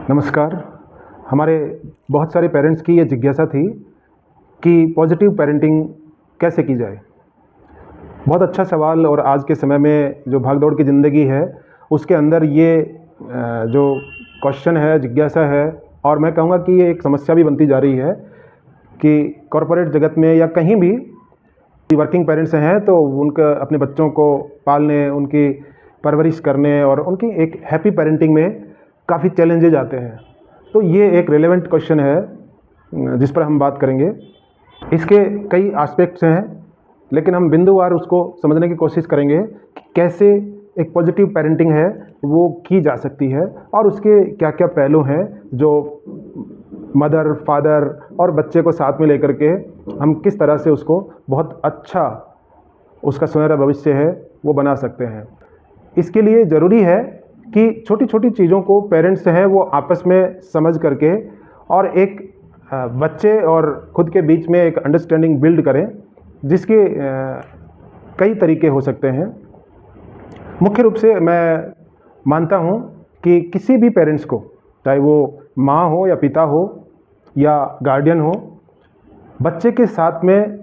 नमस्कार। हमारे बहुत सारे पेरेंट्स की ये जिज्ञासा थी कि पॉजिटिव पेरेंटिंग कैसे की जाए। बहुत अच्छा सवाल। और आज के समय में जो भाग-दौड़ की ज़िंदगी है, उसके अंदर ये जो क्वेश्चन है, जिज्ञासा है, और मैं कहूँगा कि ये एक समस्या भी बनती जा रही है कि कॉर्पोरेट जगत में या कहीं भी वर्किंग पेरेंट्स हैं तो उनका अपने बच्चों को पालने, उनकी परवरिश करने और उनकी एक हैप्पी पेरेंटिंग में काफ़ी चैलेंजेज आते हैं। तो ये एक रेलेवेंट क्वेश्चन है जिस पर हम बात करेंगे। इसके कई एस्पेक्ट्स हैं, लेकिन हम बिंदुवार उसको समझने की कोशिश करेंगे कि कैसे एक पॉजिटिव पेरेंटिंग है वो की जा सकती है और उसके क्या-क्या पहलू हैं जो मदर, फादर और बच्चे को साथ में लेकर के हम किस तरह से उसको बहुत अच्छा उसका सुनहरा भविष्य है वो बना सकते हैं। इसके लिए ज़रूरी है कि छोटी-छोटी चीज़ों को पेरेंट्स हैं वो आपस में समझ करके और एक बच्चे और खुद के बीच में एक अंडरस्टैंडिंग बिल्ड करें, जिसके कई तरीके हो सकते हैं। मुख्य रूप से मैं मानता हूँ कि किसी भी पेरेंट्स को, चाहे वो माँ हो या पिता हो या गार्डियन हो, बच्चे के साथ में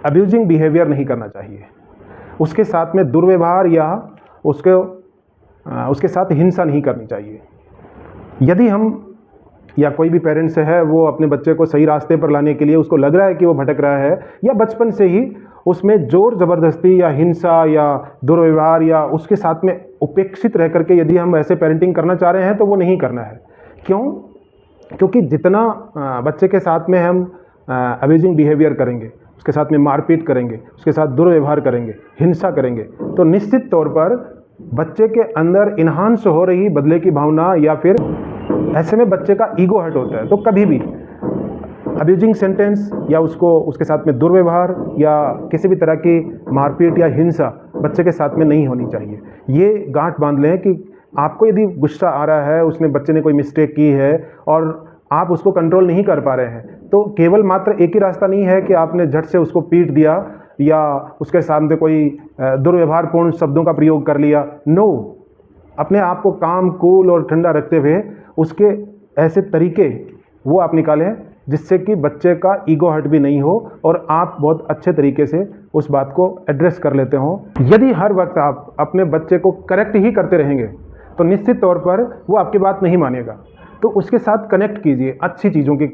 अब्यूजिंग बिहेवियर नहीं करना चाहिए। उसके साथ में दुर्व्यवहार या उसके साथ हिंसा नहीं करनी चाहिए। यदि हम या कोई भी पेरेंट्स है वो अपने बच्चे को सही रास्ते पर लाने के लिए उसको लग रहा है कि वो भटक रहा है, या बचपन से ही उसमें ज़ोर ज़बरदस्ती या हिंसा या दुर्व्यवहार या उसके साथ में उपेक्षित रह करके यदि हम ऐसे पेरेंटिंग करना चाह रहे हैं तो वो नहीं करना है। क्यों? क्योंकि जितना बच्चे के साथ में हम अब्यूजिंग बिहेवियर करेंगे, उसके साथ में मारपीट करेंगे, उसके साथ दुर्व्यवहार करेंगे, हिंसा करेंगे, तो निश्चित तौर पर बच्चे के अंदर इन्हांस हो रही बदले की भावना या फिर ऐसे में बच्चे का ईगो हर्ट होता है। तो कभी भी अब्यूजिंग सेंटेंस या उसके साथ में दुर्व्यवहार या किसी भी तरह की मारपीट या हिंसा बच्चे के साथ में नहीं होनी चाहिए। ये गांठ बांध लें कि आपको यदि गुस्सा आ रहा है, बच्चे ने कोई मिस्टेक की है और आप उसको कंट्रोल नहीं कर पा रहे हैं, तो केवल मात्र एक ही रास्ता नहीं है कि आपने झट से उसको पीट दिया या उसके सामने कोई दुर्व्यवहारपूर्ण शब्दों का प्रयोग कर लिया। नो, अपने आप को काम, कूल और ठंडा रखते हुए उसके ऐसे तरीके वो आप निकालें जिससे कि बच्चे का ईगो हर्ट भी नहीं हो और आप बहुत अच्छे तरीके से उस बात को एड्रेस कर लेते हो। यदि हर वक्त आप अपने बच्चे को करेक्ट ही करते रहेंगे तो निश्चित तौर पर वो आपकी बात नहीं मानेगा। तो उसके साथ कनेक्ट कीजिए, अच्छी चीज़ों की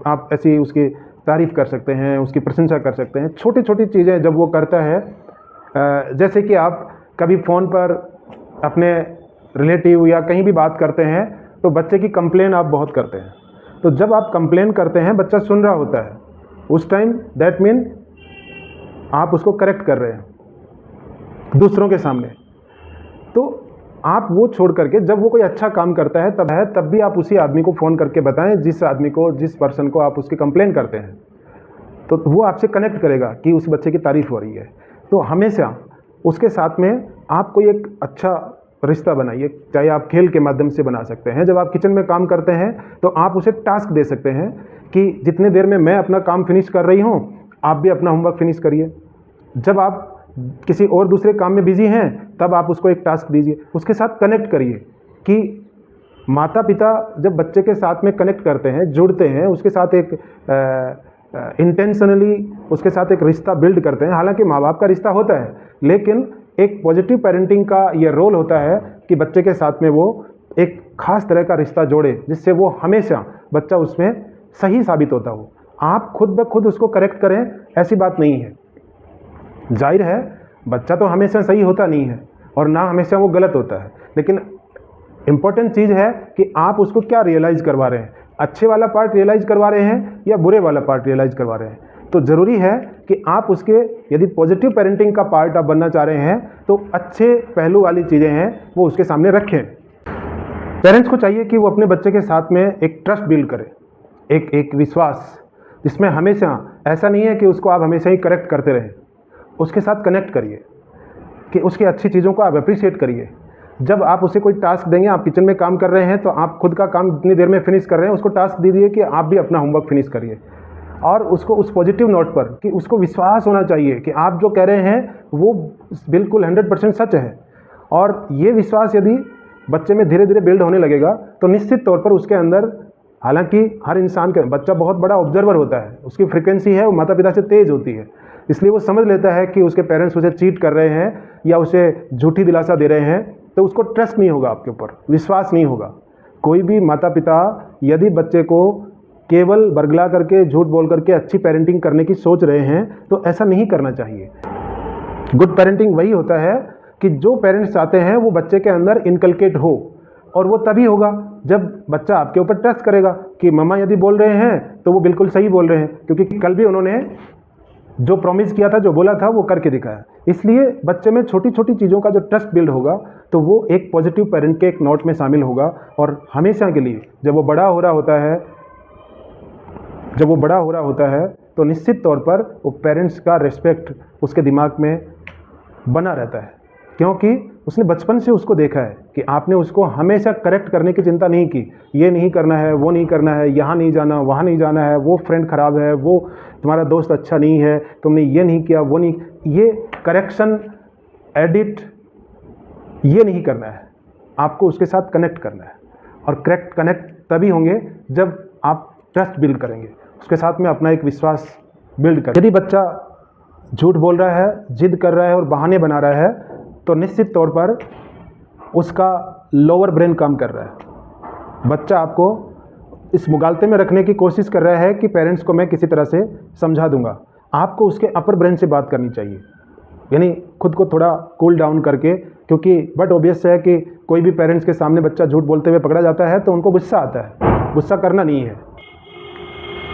आप ऐसी उसकी तारीफ़ कर सकते हैं, उसकी प्रशंसा कर सकते हैं। छोटी-छोटी चीज़ें जब वो करता है, जैसे कि आप कभी फ़ोन पर अपने रिलेटिव या कहीं भी बात करते हैं तो बच्चे की कंप्लेन आप बहुत करते हैं। तो जब आप कंप्लेन करते हैं, बच्चा सुन रहा होता है, उस टाइम दैट मीन आप उसको करेक्ट कर रहे हैं दूसरों के सामने। तो आप वो छोड़ करके जब वो कोई अच्छा काम करता है तब भी आप उसी आदमी को फ़ोन करके बताएं, जिस पर्सन को आप उसकी कंप्लेन करते हैं, तो वो आपसे कनेक्ट करेगा कि उस बच्चे की तारीफ़ हो रही है। तो हमेशा उसके साथ में आप कोई एक अच्छा रिश्ता बनाइए, चाहे आप खेल के माध्यम से बना सकते हैं। जब आप किचन में काम करते हैं तो आप उसे टास्क दे सकते हैं कि जितने देर में मैं अपना काम फिनिश कर रही हूँ, आप भी अपना होमवर्क फिनिश करिए। जब आप किसी और दूसरे काम में बिजी हैं तब आप उसको एक टास्क दीजिए, उसके साथ कनेक्ट करिए। कि माता पिता जब बच्चे के साथ में कनेक्ट करते हैं, जुड़ते हैं, उसके साथ एक इंटेंशनली उसके साथ एक रिश्ता बिल्ड करते हैं। हालांकि माँ बाप का रिश्ता होता है, लेकिन एक पॉजिटिव पेरेंटिंग का ये रोल होता है कि बच्चे के साथ में वो एक खास तरह का रिश्ता जोड़े जिससे वो हमेशा बच्चा उसमें सही साबित होता हो। आप खुद ब खुद उसको करेक्ट करें, ऐसी बात नहीं है। जाहिर है बच्चा तो हमेशा सही होता नहीं है और ना हमेशा वो गलत होता है, लेकिन इम्पोर्टेंट चीज़ है कि आप उसको क्या रियलाइज़ करवा रहे हैं, अच्छे वाला पार्ट रियलाइज़ करवा रहे हैं या बुरे वाला पार्ट रियलाइज़ करवा रहे हैं। तो ज़रूरी है कि आप उसके यदि पॉजिटिव पेरेंटिंग का पार्ट आप बनना चाह रहे हैं तो अच्छे पहलू वाली चीज़ें हैं वो उसके सामने रखें। पेरेंट्स को चाहिए कि वो अपने बच्चे के साथ में एक ट्रस्ट बिल्ड करें, एक विश्वास, जिसमें हमेशा ऐसा नहीं है कि उसको आप हमेशा ही करेक्ट करते रहें। उसके साथ कनेक्ट करिए कि उसकी अच्छी चीज़ों को आप अप्रिशिएट करिए। जब आप उसे कोई टास्क देंगे, आप किचन में काम कर रहे हैं तो आप खुद का काम जितनी देर में फिनिश कर रहे हैं उसको टास्क दीजिए कि आप भी अपना होमवर्क फिनिश करिए। और उसको उस पॉजिटिव नोट पर कि उसको विश्वास होना चाहिए कि आप जो कह रहे हैं वो बिल्कुल 100% सच है। और ये विश्वास यदि बच्चे में धीरे धीरे बिल्ड होने लगेगा तो निश्चित तौर पर उसके अंदर, हालांकि हर इंसान का बच्चा बहुत बड़ा ऑब्जर्वर होता है, उसकी फ्रिक्वेंसी है वो माता पिता से तेज़ होती है, इसलिए वो समझ लेता है कि उसके पेरेंट्स उसे चीट कर रहे हैं या उसे झूठी दिलासा दे रहे हैं, तो उसको ट्रस्ट नहीं होगा, आपके ऊपर विश्वास नहीं होगा। कोई भी माता पिता यदि बच्चे को केवल बरगला करके, झूठ बोल करके अच्छी पेरेंटिंग करने की सोच रहे हैं तो ऐसा नहीं करना चाहिए। गुड पेरेंटिंग वही होता है कि जो पेरेंट्स चाहते हैं वो बच्चे के अंदर इनकलकेट हो, और वो तभी होगा जब बच्चा आपके ऊपर ट्रस्ट करेगा कि मम्मा यदि बोल रहे हैं तो वो बिल्कुल सही बोल रहे हैं, क्योंकि कल भी उन्होंने जो प्रॉमिस किया था, जो बोला था, वो करके दिखाया। इसलिए बच्चे में छोटी छोटी चीज़ों का जो ट्रस्ट बिल्ड होगा तो वो एक पॉजिटिव पेरेंट के एक नोट में शामिल होगा, और हमेशा के लिए जब वो बड़ा हो रहा होता है तो निश्चित तौर पर वो पेरेंट्स का रिस्पेक्ट उसके दिमाग में बना रहता है, क्योंकि उसने बचपन से उसको देखा है कि आपने उसको हमेशा करेक्ट करने की चिंता नहीं की। ये नहीं करना है, वो नहीं करना है, यहाँ नहीं जाना, वहाँ नहीं जाना है, वो फ्रेंड ख़राब है, वो तुम्हारा दोस्त अच्छा नहीं है, तुमने ये नहीं किया, वो नहीं, ये करेक्शन, एडिट, ये नहीं करना है। आपको उसके साथ कनेक्ट करना है, और कनेक्ट तभी होंगे जब आप ट्रस्ट बिल्ड करेंगे, उसके साथ में अपना एक विश्वास बिल्ड करें। यदि बच्चा झूठ बोल रहा है, जिद कर रहा है और बहाने बना रहा है तो निश्चित तौर पर उसका लोअर ब्रेन काम कर रहा है। बच्चा आपको इस मुगालते में रखने की कोशिश कर रहा है कि पेरेंट्स को मैं किसी तरह से समझा दूंगा। आपको उसके अपर ब्रेन से बात करनी चाहिए, यानी खुद को थोड़ा कूल डाउन करके, क्योंकि बट ऑब्वियस है कि कोई भी पेरेंट्स के सामने बच्चा झूठ बोलते हुए पकड़ा जाता है तो उनको गुस्सा आता है। गुस्सा करना नहीं है,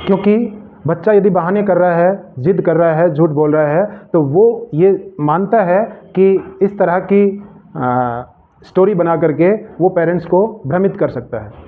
क्योंकि बच्चा यदि बहाने कर रहा है, जिद कर रहा है, झूठ बोल रहा है, तो वो ये मानता है कि इस तरह की स्टोरी बना करके वो पेरेंट्स को भ्रमित कर सकता है।